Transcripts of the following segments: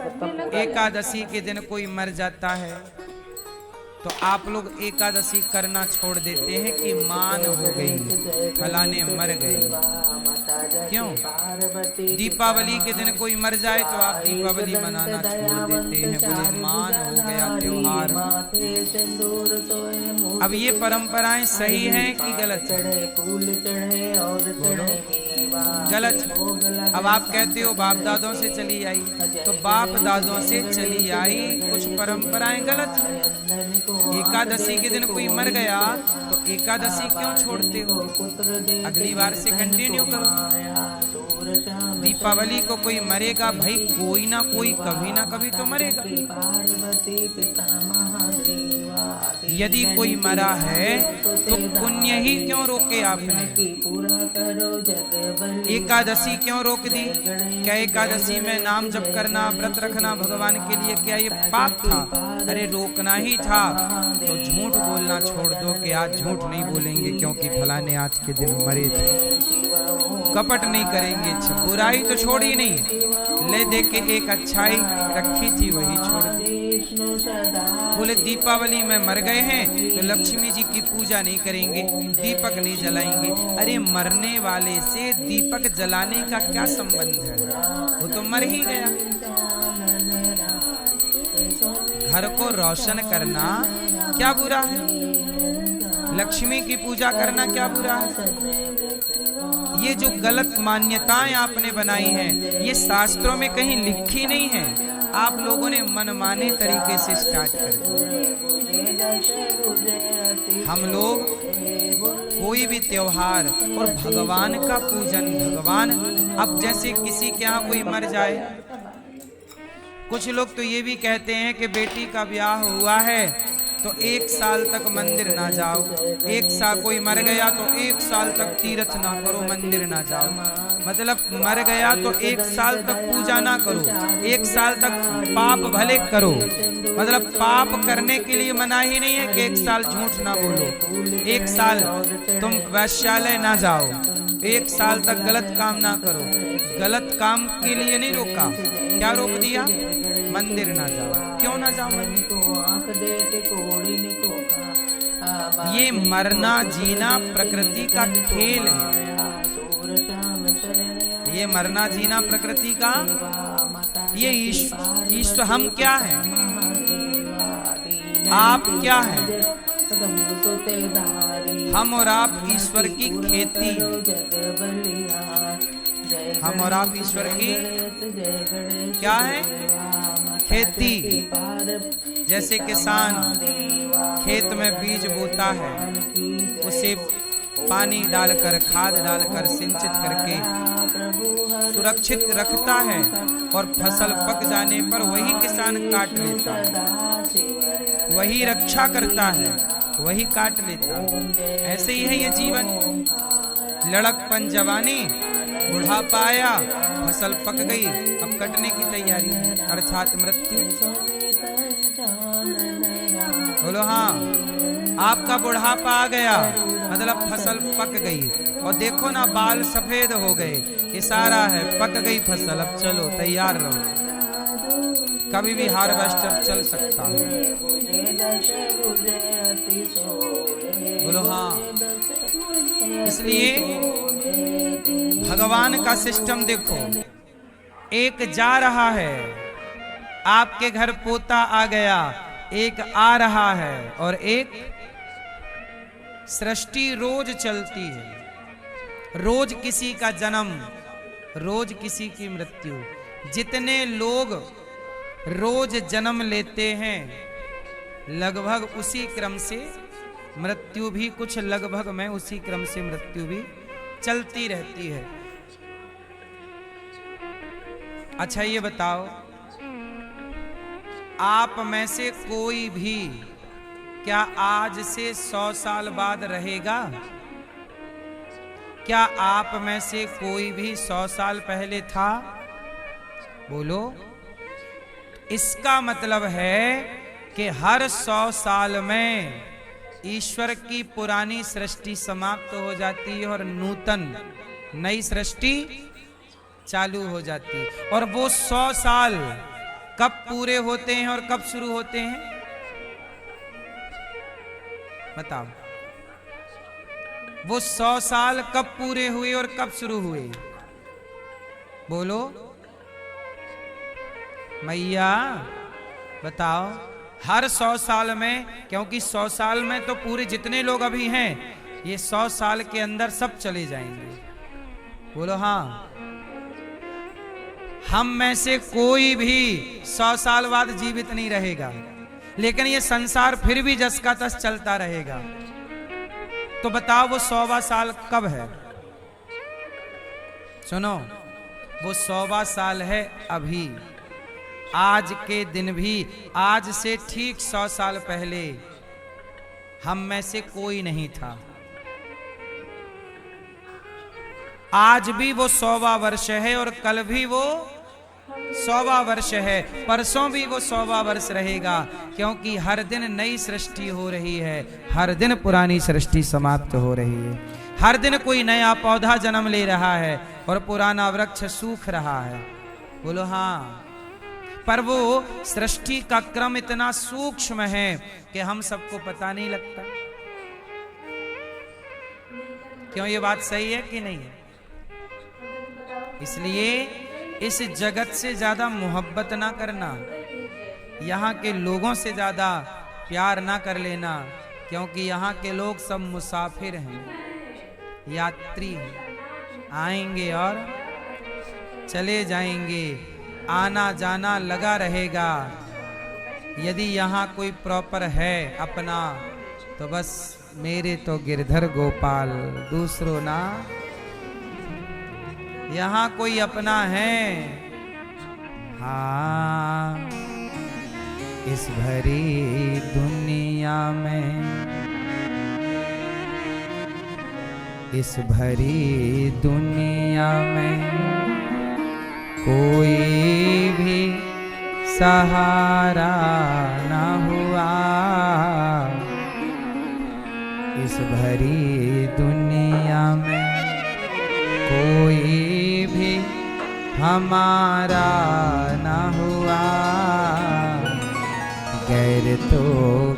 एकादशी के दिन कोई मर जाता है तो आप लोग एकादशी करना छोड़ देते हैं कि मान हो गई, फलाने मर गए। क्यों? दीपावली के दिन कोई मर जाए तो आप दीपावली मनाना छोड़ देते हैं, बोले मान हो गया त्योहार। अब ये परंपराएं सही हैं कि गलत? गलत। अब आप कहते हो बाप दादों से चली आई, तो बाप दादों से चली आई कुछ परंपराएं गलत। एकादशी के दिन कोई मर गया तो एकादशी क्यों छोड़ते हो? अगली बार से कंटिन्यू करो। दीपावली को कोई मरेगा भाई, कोई ना कोई कभी ना कभी तो मरेगा। यदि कोई मरा है तो पुण्य ही क्यों रोके आपने? एकादशी क्यों रोक दी? क्या एकादशी में नाम जप करना, व्रत रखना भगवान के लिए क्या ये पाप था? अरे रोकना ही था तो झूठ बोलना छोड़ दो कि आज झूठ नहीं बोलेंगे क्योंकि फलाने आज के दिन मरे थे। कपट नहीं करेंगे, बुराई तो छोड़ी नहीं, ले दे के एक अच्छाई रखी थी वही छोड़ दी। बोले दीपावली में मर गए हैं तो लक्ष्मी जी की पूजा नहीं करेंगे, दीपक नहीं जलाएंगे। अरे मरने वाले से दीपक जलाने का क्या संबंध है? वो तो मर ही गया। घर को रोशन करना क्या बुरा है? लक्ष्मी की पूजा करना क्या बुरा है? ये जो गलत मान्यताएं आपने बनाई हैं ये शास्त्रों में कहीं लिखी नहीं है, आप लोगों ने मनमाने तरीके से स्टार्ट कर दिया। हम लोग कोई भी त्योहार और भगवान का पूजन, भगवान, अब जैसे किसी के यहाँ कोई मर जाए, कुछ लोग तो ये भी कहते हैं कि बेटी का ब्याह हुआ है तो 1 साल तक मंदिर ना जाओ, 1 साल कोई मर गया तो 1 साल तक तीर्थ ना करो, मंदिर ना जाओ। मतलब मर गया तो 1 साल तक पूजा ना करो, 1 साल तक पाप भले करो। मतलब पाप करने के लिए मना ही नहीं है कि 1 साल झूठ ना बोलो, 1 साल तुम वैश्यालय ना जाओ, 1 साल तक गलत काम ना करो। गलत काम के लिए नहीं रोका, क्या रोक दिया? मंदिर ना जाओ। क्यों ना जाओ मंदिर? ये मरना जीना प्रकृति का खेल है। ये मरना जीना प्रकृति का, ये ईश्वर। हम क्या हैं? आप क्या हैं? हम और आप ईश्वर की खेती। हम और आप ईश्वर की क्या है? खेती। जैसे किसान खेत में बीज बोता है, उसे पानी डालकर, खाद डालकर, सिंचित करके सुरक्षित रखता है और फसल पक जाने पर वही किसान काट लेता है, वही रक्षा करता है, वही काट लेता है। ऐसे ही है ये जीवन। लड़कपन जवानी, बुढ़ापा आया, फसल पक गई, अब कटने की तैयारी, अर्थात मृत्यु। बोलो हाँ। आपका बुढ़ापा आ गया मतलब फसल पक गई, और देखो ना बाल सफेद हो गए, इशारा है पक गई फसल, अब चलो तैयार रहो, कभी भी हार्वेस्टर चल सकता है। बोलो हाँ। इसलिए भगवान का सिस्टम देखो, एक जा रहा है, आपके घर पोता आ गया, एक आ रहा है, और एक सृष्टि रोज चलती है। रोज किसी का जन्म, रोज किसी की मृत्यु। जितने लोग रोज जन्म लेते हैं लगभग उसी क्रम से मृत्यु भी, कुछ लगभग में उसी क्रम से मृत्यु भी चलती रहती है। अच्छा ये बताओ, आप में से कोई भी क्या आज से 100 साल बाद रहेगा? क्या आप में से कोई भी 100 साल पहले था? बोलो। इसका मतलब है कि हर 100 साल में ईश्वर की पुरानी सृष्टि समाप्त हो जाती है और नूतन नई सृष्टि चालू हो जाती है। और वो 100 साल कब पूरे होते हैं और कब शुरू होते हैं? बताओ। वो 100 साल कब पूरे हुए और कब शुरू हुए? बोलो मैया, बताओ। हर 100 साल में, क्योंकि 100 साल में तो पूरे जितने लोग अभी हैं, ये 100 साल के अंदर सब चले जाएंगे। बोलो हाँ। हम में से कोई भी 100 साल बाद जीवित नहीं रहेगा, लेकिन ये संसार फिर भी जस का तस चलता रहेगा। तो बताओ वो 100वां साल कब है? सुनो, वो 100वां साल है अभी, आज के दिन भी। आज से ठीक 100 साल पहले हम में से कोई नहीं था। आज भी वो 100वां वर्ष है और कल भी वो 100वां वर्ष है, परसों भी वो 100वां वर्ष रहेगा, क्योंकि हर दिन नई सृष्टि हो रही है, हर दिन पुरानी सृष्टि समाप्त हो रही है, हर दिन कोई नया पौधा जन्म ले रहा है और पुराना वृक्ष सूख रहा है। बोलो हाँ। पर वो सृष्टि का क्रम इतना सूक्ष्म है कि हम सबको पता नहीं लगता। क्यों? ये बात सही है कि नहीं है? इसलिए इस जगत से ज्यादा मोहब्बत ना करना, यहाँ के लोगों से ज्यादा प्यार ना कर लेना, क्योंकि यहाँ के लोग सब मुसाफिर हैं, यात्री हैं, आएंगे और चले जाएंगे, आना जाना लगा रहेगा। यदि यहाँ कोई प्रॉपर है अपना, तो बस मेरे तो गिरधर गोपाल, दूसरों ना। यहाँ कोई अपना है, हाँ, इस भरी दुनिया में, इस भरी दुनिया में कोई भी सहारा न हुआ। इस भरी दुनिया में कोई भी हमारा न हुआ। गैर तो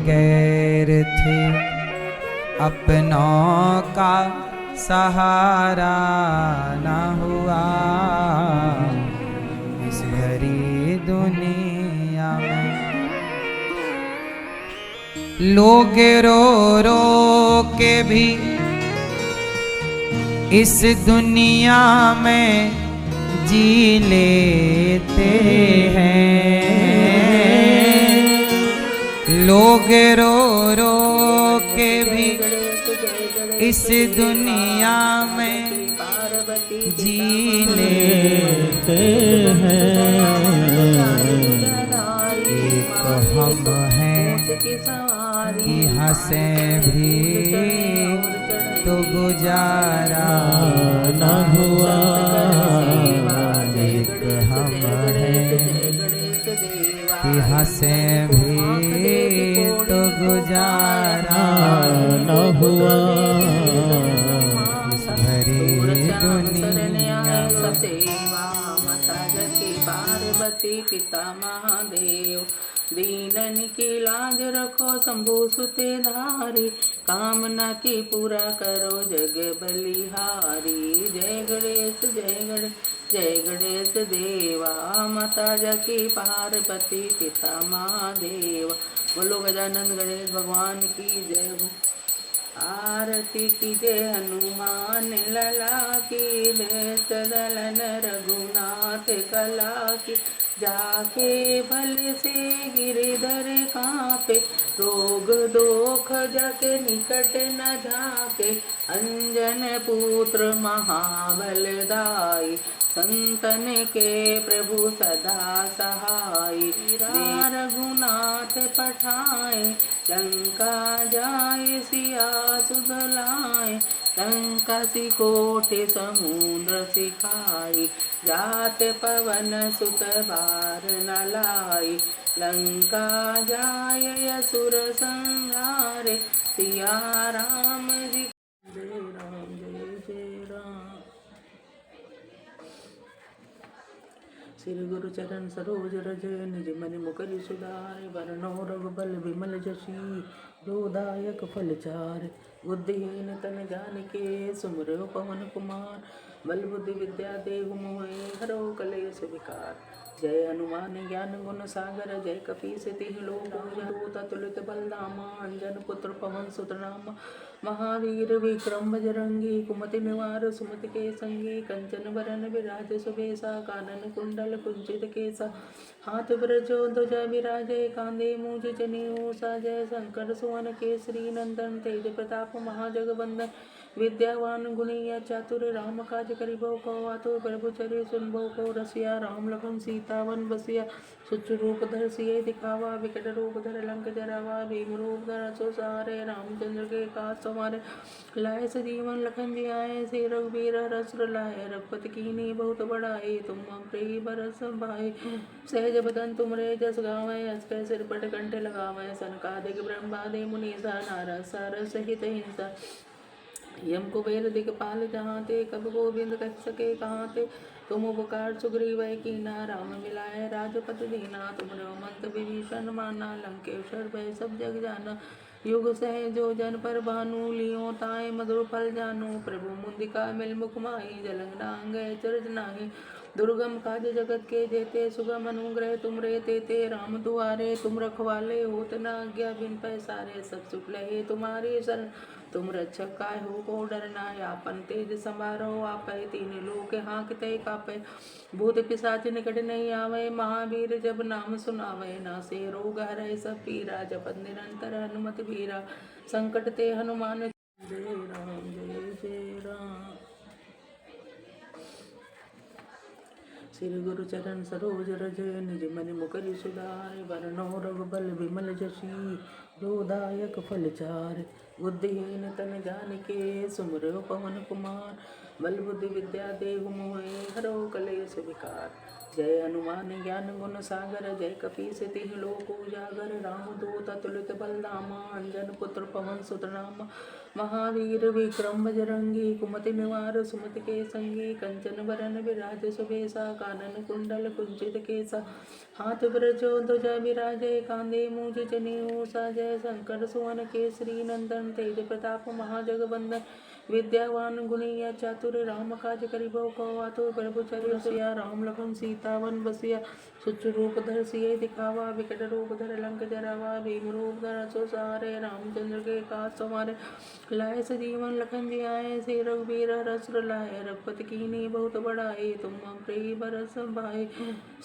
गैर थे, अपनों का सहारा न हुआ। इस भरी दुनिया में लोग रो रो के भी इस दुनिया में जी लेते हैं। लोग रो रो के भी इस दुनिया में जी लेते हैं। एक हम हैं कि हंसे भी तो गुजारा न हुआ। एक हम हैं कि हंसे भी तो गुजारा न हुआ। इस भरी दुनिया पार्वती पिता महादेव, दीनन की लाज रखो शंभु सुते धारी, कामना की पूरा करो जग बलिहारी। जय गणेश जय गणेश जय गणेश देवा, माता जकी पार्वती पिता महादेव। बोलो गजानन गणेश भगवान की जय। आरती की जय हनुमान लला की, जय सदलन रघुनाथ कला की। जाके बल से गिरधर कांपे, रोग दोख जाके निकट न जाके। अंजन पुत्र महाबलदाई, संतन के प्रभु सदा सहाय। रघुनाथ पठाए, लंका जाए सिया सुध लाए। लंका सिकोटे समुद्र सिखाई, जात पवन सुत बार न लाई। लंका जाय असुर संहारे, सिया राम जी जय राम जय जय राम। श्री गुरु चरण सरोज रज निज मनि मुकरि सुधारि वरनौ रघुबल विमल जसी जोदायक फल चारि। बुद्धिहीन तन जानिके सुमिरौ पवन कुमार बल बुद्धि विद्या देहु मोहि हरौ कलेश विकार। जय हनुमान ज्ञान गुण सागर जय कपीस तिहुँ लोक उजागर अतुलित बल धामा अंजन पुत्र पवन सुत नामा। महावीर विक्रम बजरंगी कुमति निवार सुमति के संगी कंचन बरन विराज सुबेसा कानन कुंडल कुंचित केसा। हाथ ब्रजो ध्वजा विराजे कांधे मूज जनेऊ साजय शंकर सुवन केसरी नंदन तेज प्रताप महाजगवंदन। विद्यावान गुणी चातुर राम काज करिबो को आतुर प्रभु चरि सुनबो को रसिया। राम लखन सीता वन बसिया सुच रूप धर सिए दिखावा विकट रूप धर लंक जरावा। भीम रूप धर सो सहारे रामचंद्र के काज सवारे। लाए सजीवन लखन जी आए से रघुबीर हरष लाए। रघुपति कीन्ही बहुत बड़ाई तुम मम प्रिय भरत भाई। सहज बदन तुमरे जस गावै हस कै सिर पट कंठ लगावै। सनकादिक ब्रह्मादि मुनीसा नारद सारद सहित हिंसा। यम कुबेर दिगपाल जहांते कब गोविंद कह सके कहांते। तुम उपकार सुग्रीव कीना राम मिलाए राजपति दीना। तुमरो मंत विभीषण माना लंकेश्वर भय सब जग जाना। युग सह जो जन पर भानु लियो ताय मधुर फल जानु। प्रभु मुंदिका मिल मुख माही जलंग डांग चरज नाही। दुर्गम काज जगत के जेते सुगम अनुग्रह तुमरे तेते। राम दुआरे तुम रखवाले होत न आज्ञा बिन पैसारे। सब सुख लहे तुम्हारी शरण तुम रक्षक काहू को डरना। आपन तेज संभारो आपै तीन लोक हाँकते कापै। भूत पिशाच निकट नहीं आवे महावीर जब नाम सुनावे। नासे रोग हरै सब पीरा जपत निरंतर हनुमत बीरा। संकट ते हनुमान जय राम जय जय राम। श्री गुरु चरण सरोज रज निज मनि मुकरि सुधारि वरनौ रघुबल विमल जसी जोदायक फल चारि। बुद्धिहीन तन जानिके सुमिरौ पवन कुमार बल बुद्धि विद्या देहु मोहि हरौ कलेश विकार। जय हनुमान ज्ञान गुण सागर जय कपीस तिहुँ लोक उजागर। रामदूत अतुलित बल धामा अंजन पुत्र पवन सुत नामा। महावीर विक्रम बजरंगी कुमति निवार सुमति के संगी कंचन बरन विराज सुबेसा कानन कुंडल कुंचित केसा। हाथ ब्रजो ध्वजा विराजे कांधे मूज जनेऊ साजय शंकर सुवन केसरी नंदन तेज प्रताप महाजगवंदन। विद्यावान गुणी चातुर राम काज करिबो को आतुर प्रभु चरि रसिया। राम लखन सीता वन बसिया सुच रूप धर सिए दिखावा विकट रूप धर लंक जरावा। भीम रूप धर सो सहारे रामचंद्र के काज सवारे। लाए सजीवन लखन जी आए से रघुबीर हरष लाए। रघुपति कीन्ही बहुत बड़ाई तुम मम प्रिय भरत भाई।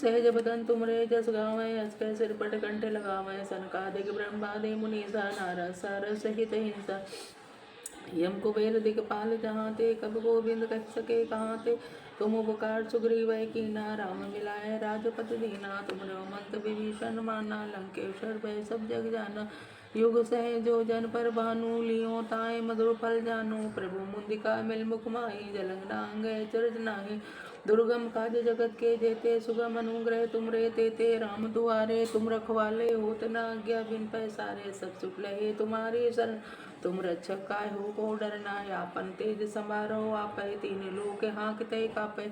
सहज बदन तुमरे जस गावै हस कै सिर पट कंठ लगावै। सनकादिक ब्रह्मादि मुनीसा नारद सारद सहित हिंसा। यम कुबेर दिगपाल जहांते कब गोविंद कह सके कहांते। तुम उपकार सुग्रीव कीना राम मिलाए राजपति दीना। तुमरो मंत विभीषण माना लंकेश्वर भय सब जग जाना। युग सह जो जन पर भानु लियो ताय मधुर फल जानु। प्रभु मुंदिका मिल मुख माही जलंग डांग चरज नाही। दुर्गम काज जगत के जेते सुगम अनुग्रह तुमरे तेते। राम दुआरे तुम रखवाले होत न आज्ञा बिन पैसारे। सब सुख लहे तुम्हारी शरण तुम रक्षक काहू को डरना। आपन तेज संभारो आपै तीन लोक हाँकते कापै।